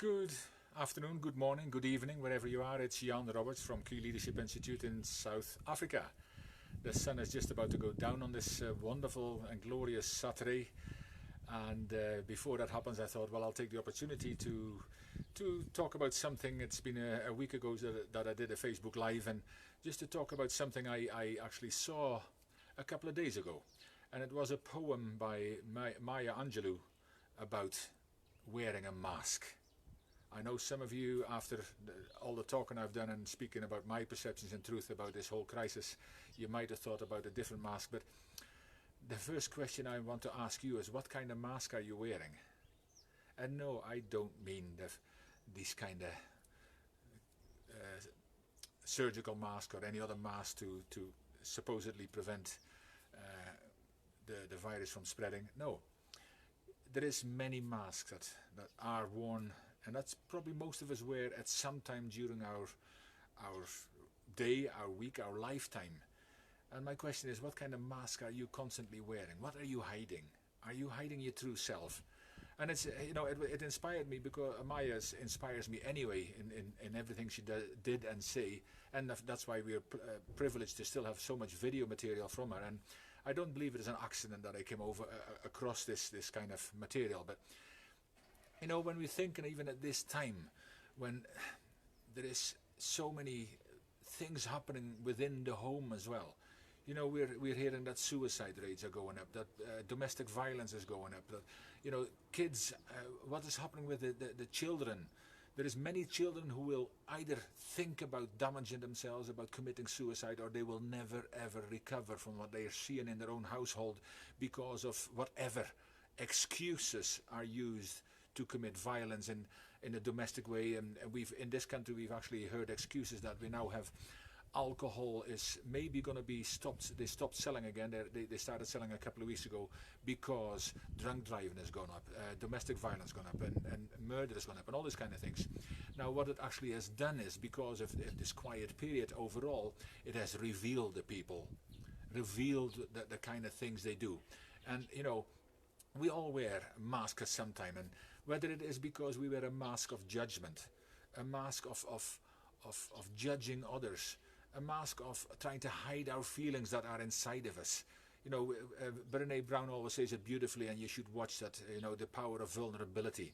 Good afternoon, good morning, good evening, wherever you are. It's Jan Robberts from Key Leadership Institute in South Africa. The sun is just about to go down on this wonderful and glorious Saturday. And before that happens, I thought, well, I'll take the opportunity to talk about something. It's been a week ago that I did a Facebook Live, and just to talk about something I actually saw a couple of days ago. And it was a poem by Maya Angelou about wearing a mask. I know some of you, after all the talking I've done and speaking about my perceptions and truth about this whole crisis, you might have thought about a different mask. But the first question I want to ask you is, what kind of mask are you wearing? And no, I don't mean these kind of surgical mask or any other mask to supposedly prevent the virus from spreading. No. There is many masks that are worn, and that's probably most of us wear at some time during our day, our week, our lifetime. And my question is, what kind of mask are you constantly wearing? What are you hiding? Are you hiding your true self? And it's it inspired me because Maya inspires me anyway in everything she did and say, and that's why we're privileged to still have so much video material from her. And I don't believe it is an accident that I came across this kind of material. But when we think, and even at this time, when there is so many things happening within the home as well. We're hearing that suicide rates are going up, that domestic violence is going up, that kids, what is happening with the children. There is many children who will either think about damaging themselves, about committing suicide, or they will never ever recover from what they are seeing in their own household because of whatever excuses are used to commit violence in a domestic way. And in this country we've actually heard excuses that we now have alcohol is maybe going to be stopped. They stopped selling again. They started selling a couple of weeks ago because drunk driving has gone up, domestic violence has gone up, and murder has gone up, and all these kind of things. Now what it actually has done is, because of this quiet period overall, it has revealed the people, revealed the kind of things they do. And we all wear masks at some time, and whether it is because we wear a mask of judgment, a mask of judging others, a mask of trying to hide our feelings that are inside of us. Brené Brown always says it beautifully, and you should watch that, the power of vulnerability.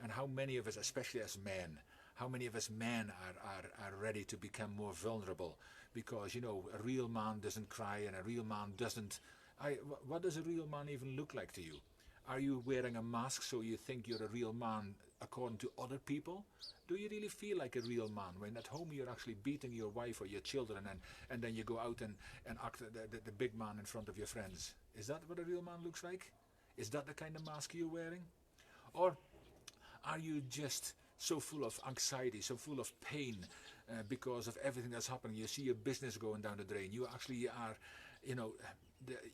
And how many of us, especially as men, how many of us men are ready to become more vulnerable? Because, a real man doesn't cry, and a real man doesn't... What does a real man even look like to you? Are you wearing a mask so you think you're a real man according to other people? Do you really feel like a real man when at home you're actually beating your wife or your children, and then you go out and act the big man in front of your friends? Is that what a real man looks like? Is that the kind of mask you're wearing? Or are you just so full of anxiety, so full of pain because of everything that's happening? You see your business going down the drain. You actually are,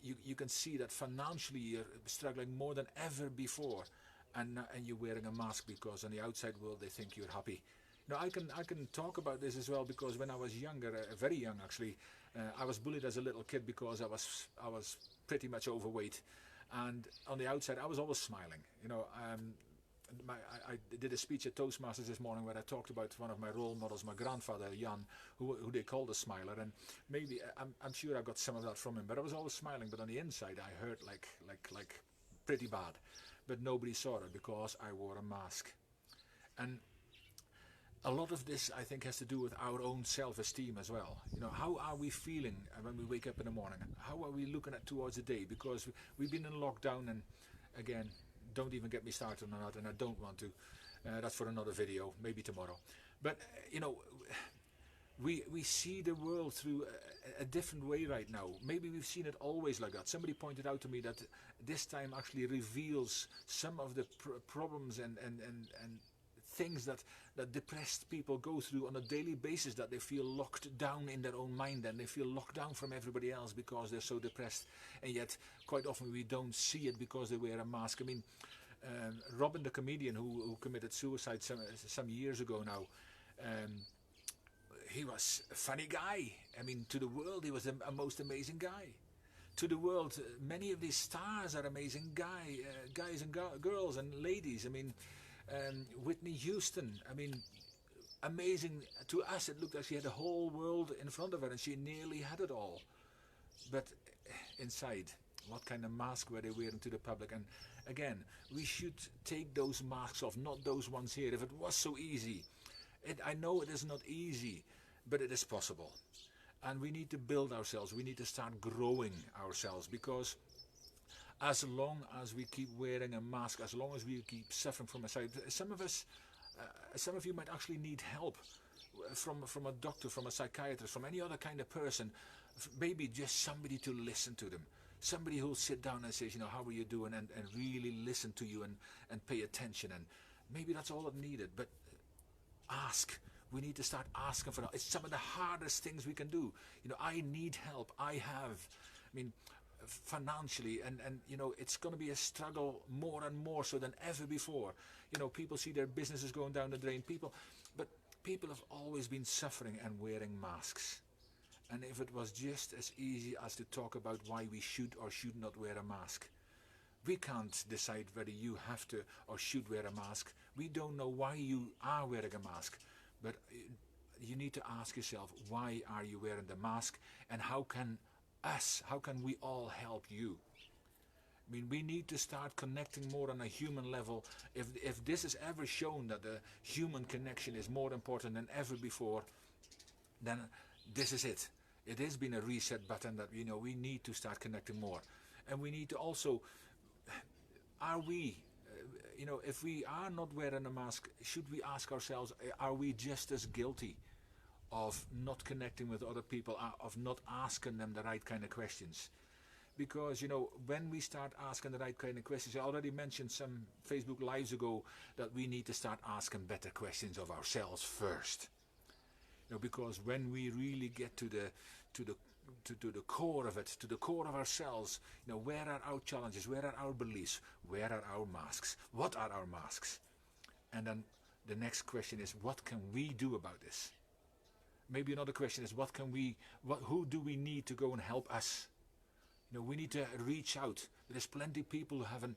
you can see that financially you're struggling more than ever before, and you're wearing a mask because on the outside world they think you're happy. I can talk about this as well, because when I was younger, very young actually, I was bullied as a little kid because I was pretty much overweight, and on the outside I was always smiling. I did a speech at Toastmasters this morning where I talked about one of my role models, my grandfather Jan, who they called a smiler, and maybe I'm sure I got some of that from him. But I was always smiling, but on the inside I hurt like pretty bad. But nobody saw it because I wore a mask. And a lot of this, I think, has to do with our own self-esteem as well. How are we feeling when we wake up in the morning? How are we looking at towards the day? Because we've been in lockdown, and again, don't even get me started on that, and I don't want to. That's for another video, maybe tomorrow. But we see the world through a different way right now. Maybe we've seen it always like that. Somebody pointed out to me that this time actually reveals some of the problems and things that depressed people go through on a daily basis, that they feel locked down in their own mind, and they feel locked down from everybody else because they're so depressed. And yet quite often we don't see it because they wear a mask. I mean, Robin the comedian who committed suicide some years ago now, he was a funny guy. I mean, to the world he was a most amazing guy. To the world, many of these stars are amazing guys and girls and ladies. I mean, Whitney Houston, I mean, amazing. To us, it looked like she had the whole world in front of her and she nearly had it all. But inside, what kind of mask were they wearing to the public? And again, we should take those masks off, not those ones here. If it was so easy, I know it is not easy, but it is possible. And we need to build ourselves. We need to start growing ourselves, because as long as we keep wearing a mask, as long as we keep suffering from a side, some of us, some of you might actually need help from a doctor, from a psychiatrist, from any other kind of person. Maybe just somebody to listen to them. Somebody who'll sit down and says, how are you doing, and really listen to you and pay attention. And maybe that's all it needed. But ask. We need to start asking for help. It's some of the hardest things we can do. I need help. I have. I mean, financially, and it's going to be a struggle more and more so than ever before. People see their businesses going down the drain. But people have always been suffering and wearing masks. And if it was just as easy as to talk about why we should or should not wear a mask, we can't decide whether you have to or should wear a mask. We don't know why you are wearing a mask, but you need to ask yourself, why are you wearing the mask, and how can we all help you? I mean, we need to start connecting more on a human level. If this has ever shown that the human connection is more important than ever before, then this is it. It has been a reset button that we need to start connecting more. And we need to also, are we, if we are not wearing a mask, should we ask ourselves, are we just as guilty of not connecting with other people, of not asking them the right kind of questions? Because, when we start asking the right kind of questions, I already mentioned some Facebook Lives ago that we need to start asking better questions of ourselves first. Because when we really get to the core of it, to the core of ourselves, where are our challenges, where are our beliefs, where are our masks, what are our masks? And then the next question is, what can we do about this? Maybe another question is, who do we need to go and help us? We need to reach out. There's plenty of people who have an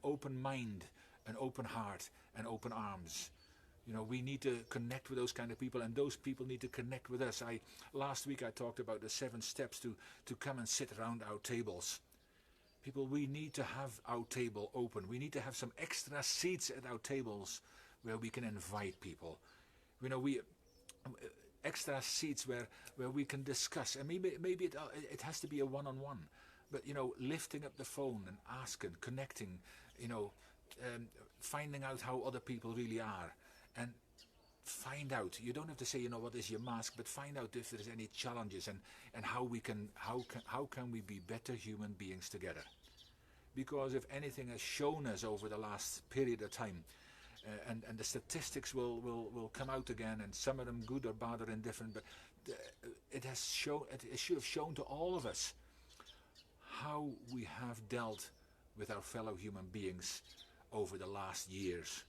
open mind, an open heart, and open arms. We need to connect with those kind of people, and those people need to connect with us. Last week I talked about the 7 steps to come and sit around our tables. People, we need to have our table open. We need to have some extra seats at our tables where we can invite people. Extra seats where we can discuss, and maybe it has to be a one-on-one. But lifting up the phone and asking, connecting, finding out how other people really are. And find out. You don't have to say, what is your mask, but find out if there's any challenges and how can we be better human beings together. Because if anything has shown us over the last period of time, and the statistics will come out again, and some of them good or bad or indifferent, but it should have shown to all of us how we have dealt with our fellow human beings over the last years.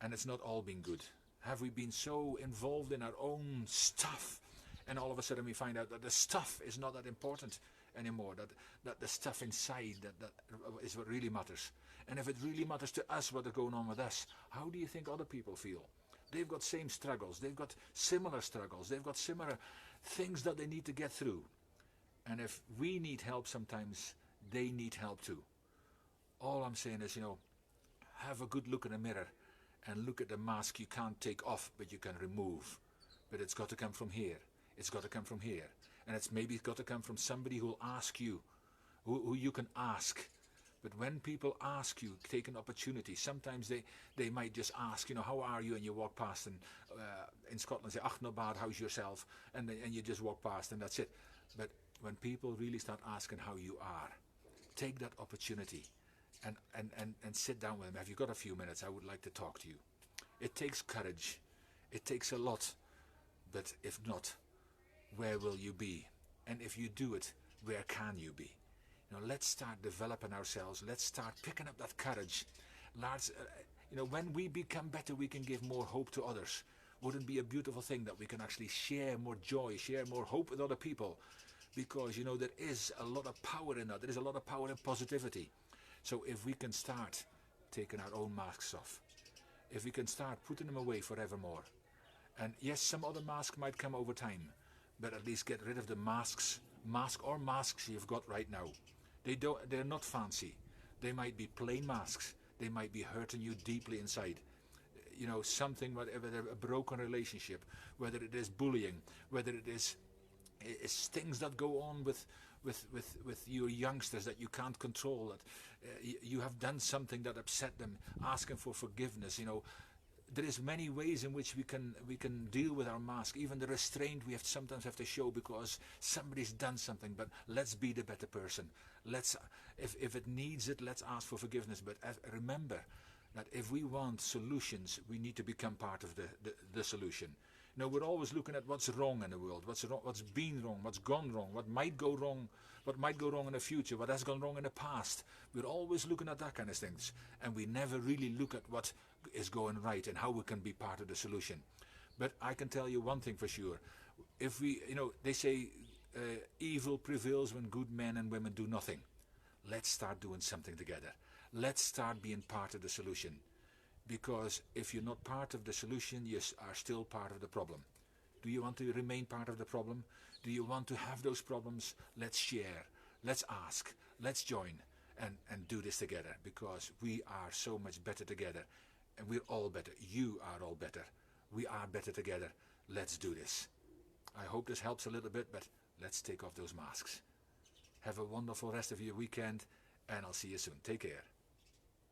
And it's not all been good. Have we been so involved in our own stuff, and all of a sudden we find out that the stuff is not that important anymore, that the stuff inside that is what really matters. And if it really matters to us what is going on with us, how do you think other people feel? They've got same struggles, they've got similar struggles, they've got similar things that they need to get through. And if we need help sometimes, they need help too. All I'm saying is, have a good look in the mirror and look at the mask you can't take off, but you can remove. But it's got to come from here. It's got to come from here. And it's got to come from somebody who will ask you, who you can ask. But when people ask you, take an opportunity. Sometimes they might just ask, how are you? And you walk past, and in Scotland say, ach, not bad, how's yourself? And you just walk past, and that's it. But when people really start asking how you are, take that opportunity. And sit down with them. Have you got a few minutes? I would like to talk to you. It takes courage. It takes a lot. But if not, where will you be? And if you do it, where can you be? Let's start developing ourselves. Let's start picking up that courage. Lads, when we become better, we can give more hope to others. Wouldn't it be a beautiful thing that we can actually share more joy, share more hope with other people? Because, there is a lot of power in that. There is a lot of power in positivity. So if we can start taking our own masks off, if we can start putting them away forevermore. And yes, some other mask might come over time, but at least get rid of the masks you've got right now. They're not fancy. They might be plain masks. They might be hurting you deeply inside. You know, something, whatever, a broken relationship, whether it is bullying, whether it is things that go on with your youngsters that you can't control, that you have done something that upset them, asking for forgiveness. You know, there is many ways in which we can deal with our mask. Even the restraint we sometimes have to show because somebody's done something. But let's be the better person. Let's, if it needs it, let's ask for forgiveness. But remember that if we want solutions, we need to become part of the solution. You know, we're always looking at what's wrong in the world, what's been wrong, what's gone wrong, what might go wrong in the future, what has gone wrong in the past. We're always looking at that kind of things, and we never really look at what is going right and how we can be part of the solution. But I can tell you one thing for sure: if we, you know, they say evil prevails when good men and women do nothing. Let's start doing something together. Let's start being part of the solution. Because if you're not part of the solution, you are still part of the problem. Do you want to remain part of the problem? Do you want to have those problems? Let's share. Let's ask. Let's join and do this together. Because we are so much better together. And we're all better. You are all better. We are better together. Let's do this. I hope this helps a little bit, but let's take off those masks. Have a wonderful rest of your weekend, and I'll see you soon. Take care.